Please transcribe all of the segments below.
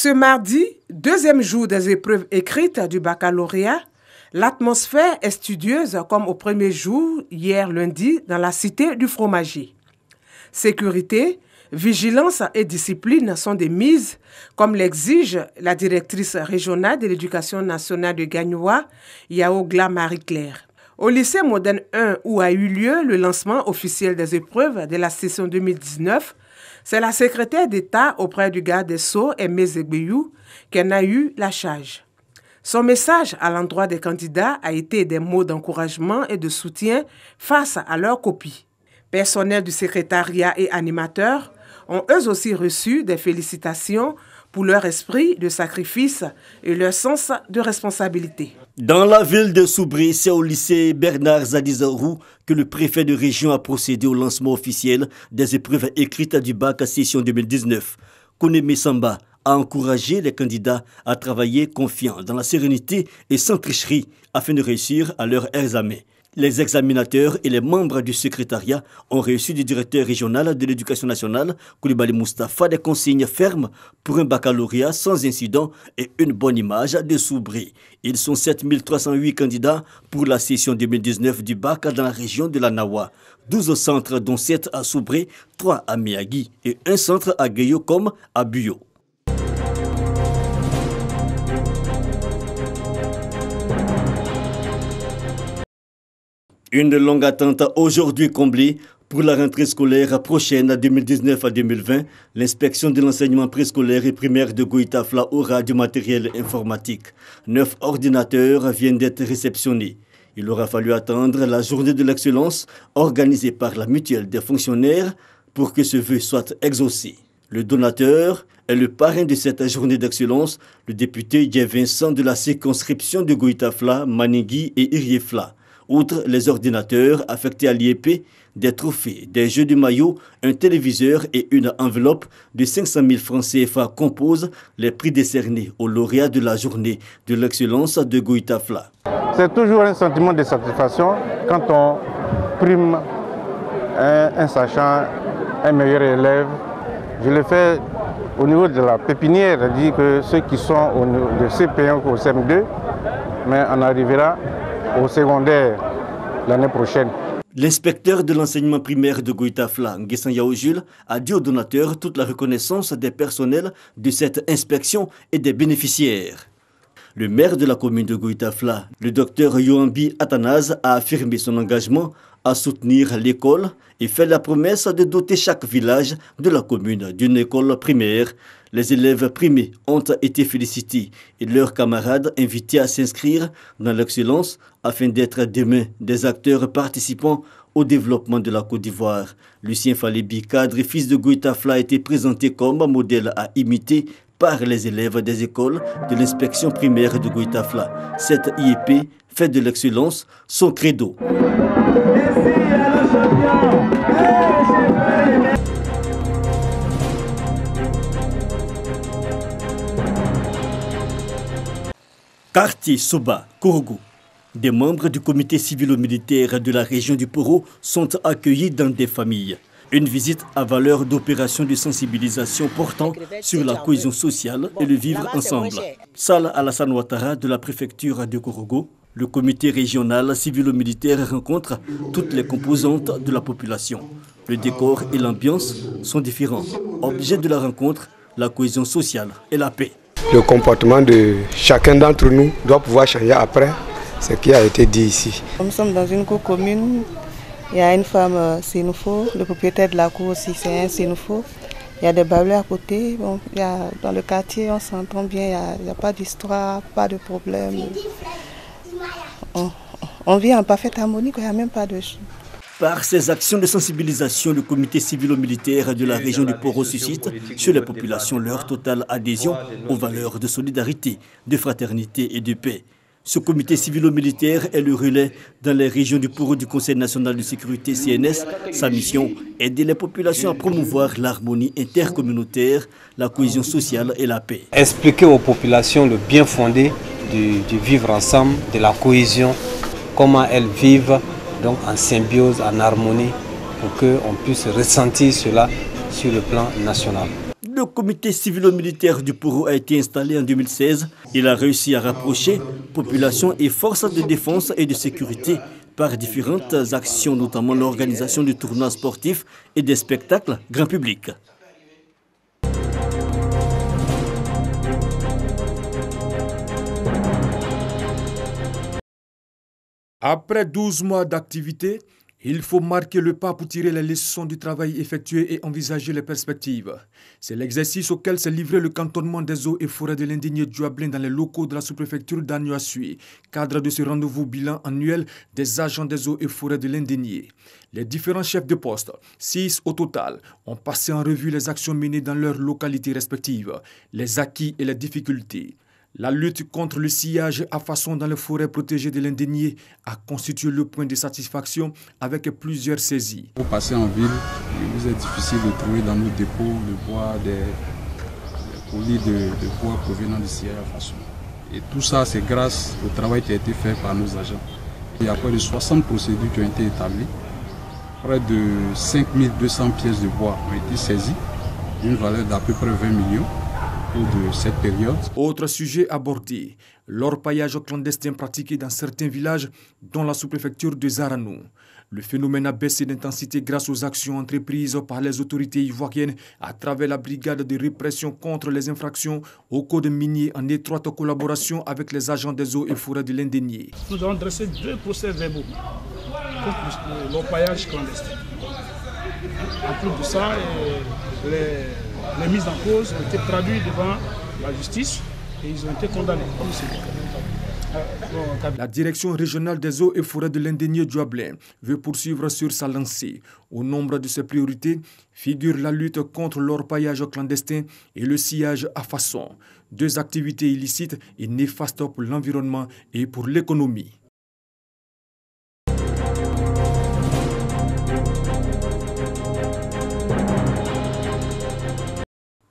Ce mardi, deuxième jour des épreuves écrites du baccalauréat, l'atmosphère est studieuse comme au premier jour, hier lundi, dans la cité du fromager. Sécurité, vigilance et discipline sont des mises, comme l'exige la directrice régionale de l'éducation nationale de Gagnoua, Yaogla Marie-Claire. Au lycée moderne 1 où a eu lieu le lancement officiel des épreuves de la session 2019, c'est la secrétaire d'État auprès du garde des Sceaux, Aimé Zegbeyou, qui en a eu la charge. Son message à l'endroit des candidats a été des mots d'encouragement et de soutien face à leurs copies. Personnel du secrétariat et animateurs ont eux aussi reçu des félicitations pour leur esprit de sacrifice et leur sens de responsabilité. Dans la ville de Soubri, c'est au lycée Bernard Zadizarou que le préfet de région a procédé au lancement officiel des épreuves écrites du bac à session 2019. Koneme Samba a encouragé les candidats à travailler confiants dans la sérénité et sans tricherie afin de réussir à leur examen. Les examinateurs et les membres du secrétariat ont reçu du directeur régional de l'éducation nationale, Koulibaly Moustapha, des consignes fermes pour un baccalauréat sans incident et une bonne image de Soubri. Ils sont 7308 candidats pour la session 2019 du bac dans la région de la Nawa. 12 centres, dont 7 à Soubri, 3 à Miagui et un centre à Gueyo comme à Buyo. Une longue attente aujourd'hui comblée pour la rentrée scolaire prochaine 2019 à 2020. L'inspection de l'enseignement préscolaire et primaire de Goïtafla aura du matériel informatique. 9 ordinateurs viennent d'être réceptionnés. Il aura fallu attendre la journée de l'excellence organisée par la mutuelle des fonctionnaires pour que ce vœu soit exaucé. Le donateur est le parrain de cette journée d'excellence, le député Dje Vincent de la circonscription de Goïtafla, Maningui et Iriefla. Outre les ordinateurs affectés à l'IEP, des trophées, des jeux de maillot, un téléviseur et une enveloppe de 500 000 francs CFA composent les prix décernés aux lauréats de la journée de l'excellence de Goïtafla. C'est toujours un sentiment de satisfaction quand on prime un sachant, un meilleur élève. Je le fais au niveau de la pépinière, c'est-à-dire que ceux qui sont au niveau de CP1 ou CM2, mais on arrivera au secondaire l'année prochaine. L'inspecteur de l'enseignement primaire de Goïtafla, Nguessan Yaojul, a dit aux donateurs toute la reconnaissance des personnels de cette inspection et des bénéficiaires. Le maire de la commune de Goïtafla, le docteur Yoambi Athanase, a affirmé son engagement à soutenir l'école et fait la promesse de doter chaque village de la commune d'une école primaire. Les élèves primés ont été félicités et leurs camarades invités à s'inscrire dans l'excellence afin d'être demain des acteurs participants au développement de la Côte d'Ivoire. Lucien Falebi, cadre et fils de Goïtafla, a été présenté comme modèle à imiter par les élèves des écoles de l'inspection primaire de Goïtafla. Cette IEP fait de l'excellence son credo. Quartier Soba, Kourougou. Des membres du comité civilo-militaire de la région du Poro sont accueillis dans des familles. Une visite à valeur d'opération de sensibilisation portant sur la cohésion sociale et le vivre ensemble. Salah Alassane Ouattara de la préfecture de Kourougou, le comité régional civilo-militaire rencontre toutes les composantes de la population. Le décor et l'ambiance sont différents. Objet de la rencontre, la cohésion sociale et la paix. Le comportement de chacun d'entre nous doit pouvoir changer après ce qui a été dit ici. Nous sommes dans une cour commune. Il y a une femme Sénoufo, le propriétaire de la cour aussi, c'est un Sénoufo. Il y a des balais à côté. Bon, dans le quartier, on s'entend bien, il n'y a pas d'histoire, pas de problème. On vit en parfaite harmonie, il n'y a même pas de... Par ces actions de sensibilisation, le comité civilo-militaire de la région du Poro suscite chez les populations leur totale adhésion aux valeurs de solidarité, de fraternité et de paix. Ce comité civilo-militaire est le relais dans les régions du Poro du Conseil national de sécurité CNS. Sa mission est d'aider les populations à promouvoir l'harmonie intercommunautaire, la cohésion sociale et la paix. Expliquer aux populations le bien fondé du vivre ensemble, de la cohésion, comment elles vivent donc en symbiose, en harmonie, pour qu'on puisse ressentir cela sur le plan national. le comité civilo-militaire du Poro a été installé en 2016, il a réussi à rapprocher population et forces de défense et de sécurité par différentes actions, notamment l'organisation de tournois sportifs et des spectacles grand public. Après 12 mois d'activité, il faut marquer le pas pour tirer les leçons du travail effectué et envisager les perspectives. C'est l'exercice auquel s'est livré le cantonnement des eaux et forêts de l'Indigné Djuablin dans les locaux de la sous-préfecture d'Aniouasui, cadre de ce rendez-vous bilan annuel des agents des eaux et forêts de l'Indigné. Les différents chefs de poste, 6 au total, ont passé en revue les actions menées dans leurs localités respectives, les acquis et les difficultés. La lutte contre le sillage à façon dans les forêts protégées de l'Indigné a constitué le point de satisfaction avec plusieurs saisies. Pour passer en ville, il vous est difficile de trouver dans nos dépôts le bois, des colis de bois provenant du sillage à façon. Et tout ça, c'est grâce au travail qui a été fait par nos agents. Il y a près de 60 procédures qui ont été établies. Près de 5200 pièces de bois ont été saisies, d'une valeur d'à peu près 20 millions. De cette période. Autre sujet abordé, l'orpaillage clandestin pratiqué dans certains villages, dont la sous-préfecture de Zaranou. Le phénomène a baissé d'intensité grâce aux actions entreprises par les autorités ivoiriennes à travers la brigade de répression contre les infractions au code minier en étroite collaboration avec les agents des eaux et forêts de l'Indigné. Nous avons dressé 2 procès-verbaux contre l'orpaillage clandestin. En plus de ça, les mises en cause ont été traduites devant la justice et ils ont été condamnés. La direction régionale des eaux et forêts de l'Indigné Djuablin veut poursuivre sur sa lancée. Au nombre de ses priorités figure la lutte contre l'orpaillage clandestin et le sillage à façon. 2 activités illicites et néfastes pour l'environnement et pour l'économie.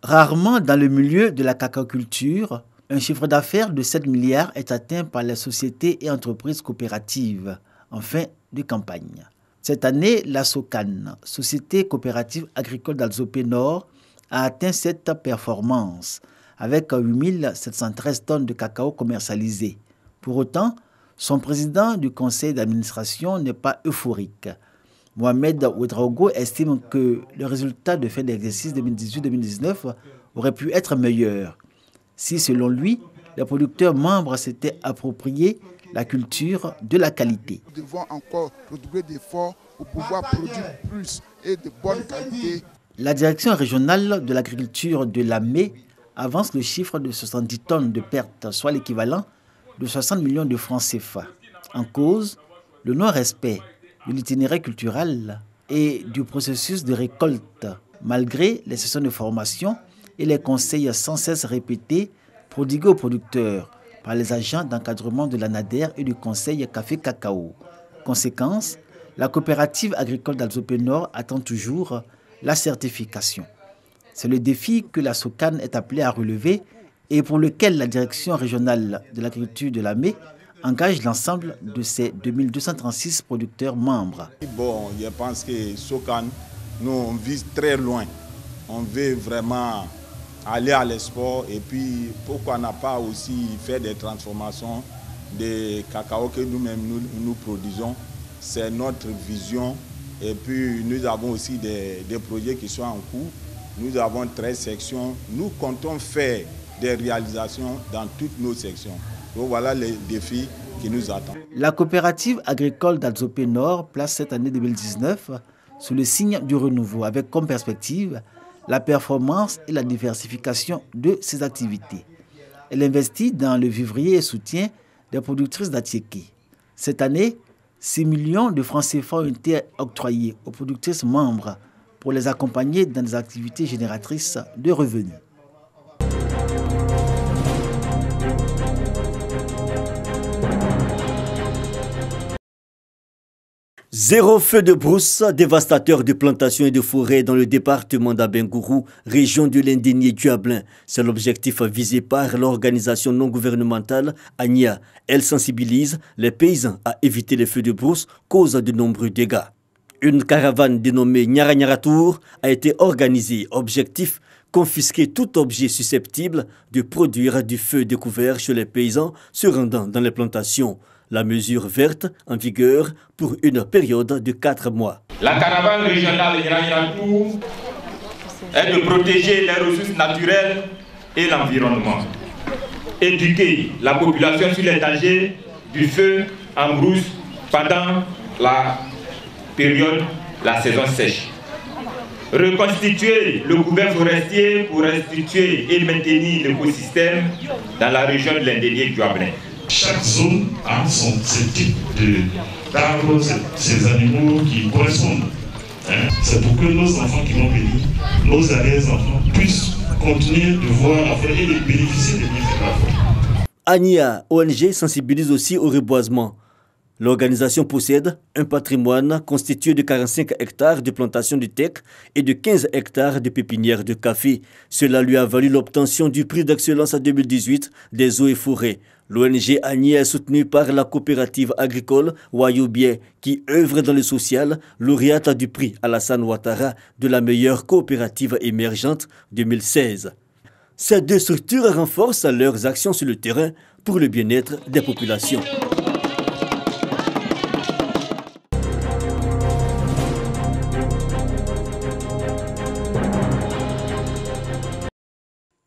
Rarement dans le milieu de la cacaoculture, un chiffre d'affaires de 7 milliards est atteint par les sociétés et entreprises coopératives en fin de campagne. Cette année, la SOCAN, Société coopérative agricole d'Alzopé Nord, a atteint cette performance avec 8 713 tonnes de cacao commercialisées. Pour autant, son président du conseil d'administration n'est pas euphorique. Mohamed Ouedraogo estime que le résultat de fin d'exercice 2018-2019 aurait pu être meilleur si, selon lui, les producteurs membres s'étaient appropriés la culture de la qualité. Nous devons encore redoubler d'efforts pour pouvoir produire plus et de bonne qualité. La direction régionale de l'agriculture de l'AME avance le chiffre de 70 tonnes de pertes, soit l'équivalent de 60 millions de francs CFA. En cause, le non-respect de l'itinéraire culturel et du processus de récolte, malgré les sessions de formation et les conseils sans cesse répétés prodigués aux producteurs par les agents d'encadrement de l'ANADER et du conseil café-cacao. Conséquence, la coopérative agricole d'Alzopé Nord attend toujours la certification. C'est le défi que la SOCAN est appelée à relever et pour lequel la direction régionale de l'agriculture de l'AME engage l'ensemble de ses 2236 producteurs membres. Bon, je pense que SOCAN, nous, on vise très loin. On veut vraiment aller à l'export et puis pourquoi n'a pas aussi faire des transformations de cacao que nous-mêmes nous produisons. C'est notre vision et puis nous avons aussi des projets qui sont en cours. Nous avons 13 sections. Nous comptons faire des réalisations dans toutes nos sections. Donc voilà les défis qui nous attendent. La coopérative agricole d'Alzopé Nord place cette année 2019 sous le signe du renouveau avec comme perspective la performance et la diversification de ses activités. Elle investit dans le vivrier et soutient des productrices d'Atiéké. Cette année, 6 millions de francs CFA ont été octroyés aux productrices membres pour les accompagner dans des activités génératrices de revenus. Zéro feu de brousse, dévastateur de plantations et de forêts dans le département d'Abengourou, région de l'Indigné Djuablin. C'est l'objectif visé par l'organisation non gouvernementale ANIA. Elle sensibilise les paysans à éviter les feux de brousse, cause de nombreux dégâts. Une caravane dénommée Nyara Nyara Tour a été organisée. Objectif, confisquer tout objet susceptible de produire du feu découvert chez les paysans se rendant dans les plantations. La mesure verte en vigueur pour une période de 4 mois. La caravane régionale Iran-Iran-Tour est de protéger les ressources naturelles et l'environnement. Éduquer la population sur les dangers du feu en brousse pendant la période, la saison sèche. Reconstituer le couvert forestier pour restituer et maintenir l'écosystème dans la région de l'Indénié du Abnais. Chaque zone a ce type d'arbres, ces animaux qui correspondent. C'est pour que nos enfants qui vont venir, nos arrière-enfants, puissent continuer de voir la forêt et de bénéficier des bienfaits de la forêt. ANIA, ONG, sensibilise aussi au reboisement. L'organisation possède un patrimoine constitué de 45 hectares de plantations de teck et de 15 hectares de pépinières de café. Cela lui a valu l'obtention du prix d'excellence 2018 des eaux et forêts. L'ONG ANIA est soutenue par la coopérative agricole Wayobie qui œuvre dans le social, lauréate du prix Alassane Ouattara de la meilleure coopérative émergente 2016. Ces deux structures renforcent leurs actions sur le terrain pour le bien-être des populations.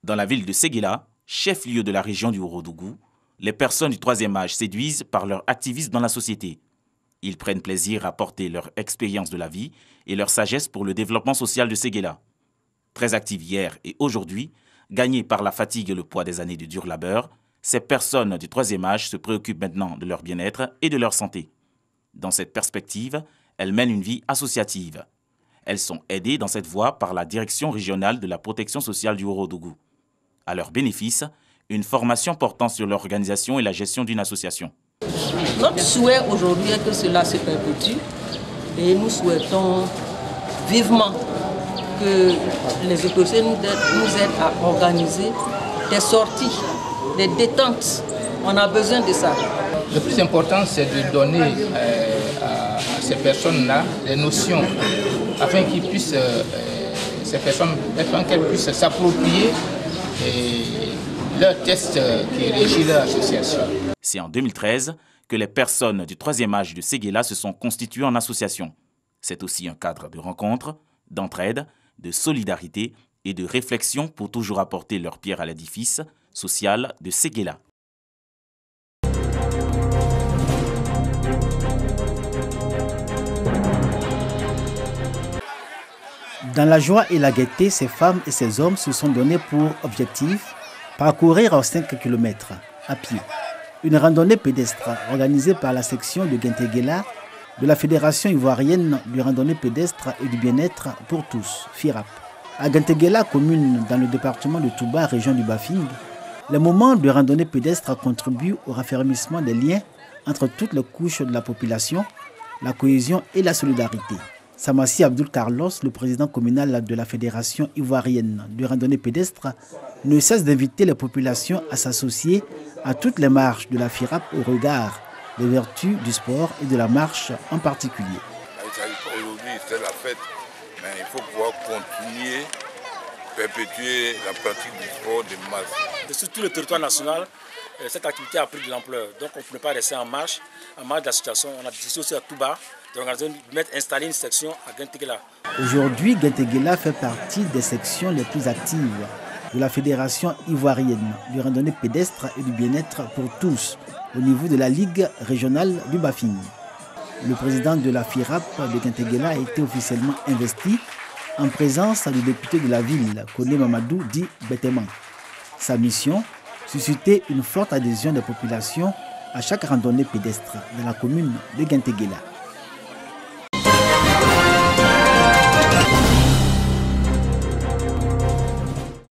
Dans la ville de Séguéla, chef-lieu de la région du Ourodougou, les personnes du troisième âge séduisent par leur activisme dans la société. Ils prennent plaisir à porter leur expérience de la vie et leur sagesse pour le développement social de Séguéla. Très actifs hier et aujourd'hui, gagnés par la fatigue et le poids des années de dur labeur, ces personnes du troisième âge se préoccupent maintenant de leur bien-être et de leur santé. Dans cette perspective, elles mènent une vie associative. Elles sont aidées dans cette voie par la Direction régionale de la protection sociale du Ourodougou. À leur bénéfice, une formation portant sur l'organisation et la gestion d'une association. Notre souhait aujourd'hui est que cela se perpétue et nous souhaitons vivement que les autorités nous aident à organiser des sorties, des détentes. On a besoin de ça. Le plus important, c'est de donner à ces personnes-là des notions afin qu'ils puissent, qu'elles puissent s'approprier leur test qui régit leur association. C'est en 2013 que les personnes du troisième âge de Séguéla se sont constituées en association. C'est aussi un cadre de rencontre, d'entraide, de solidarité et de réflexion pour toujours apporter leur pierre à l'édifice social de Séguéla. Dans la joie et la gaieté, ces femmes et ces hommes se sont donnés pour objectif parcourir 5 km à pied. Une randonnée pédestre organisée par la section de Genteguela de la Fédération ivoirienne du randonnée pédestre et du bien-être pour tous, FIRAP. À Genteguela, commune dans le département de Touba, région du Bafing, les moments de randonnée pédestre contribuent au raffermissement des liens entre toutes les couches de la population, la cohésion et la solidarité. Samassi Abdul Carlos, le président communal de la Fédération ivoirienne du randonnée pédestre, ne cesse d'inviter les populations à s'associer à toutes les marches de la FIRAP au regard des vertus du sport et de la marche en particulier. Aujourd'hui, c'est la fête, mais il faut pouvoir continuer, perpétuer la pratique du sport de masse. Sur tout le territoire national, cette activité a pris de l'ampleur. Donc on ne peut pas rester en marche d'association. On a décidé aussi à Touba de installer une section à Genteguela. Aujourd'hui, Genteguela fait partie des sections les plus actives de la Fédération ivoirienne du randonnée pédestre et du bien-être pour tous au niveau de la Ligue régionale du Bafing. Le président de la FIRAP de Genteguela a été officiellement investi en présence du député de la ville, Koné Mamadou dit Beteman. Sa mission, susciter une forte adhésion des populations à chaque randonnée pédestre dans la commune de Genteguela.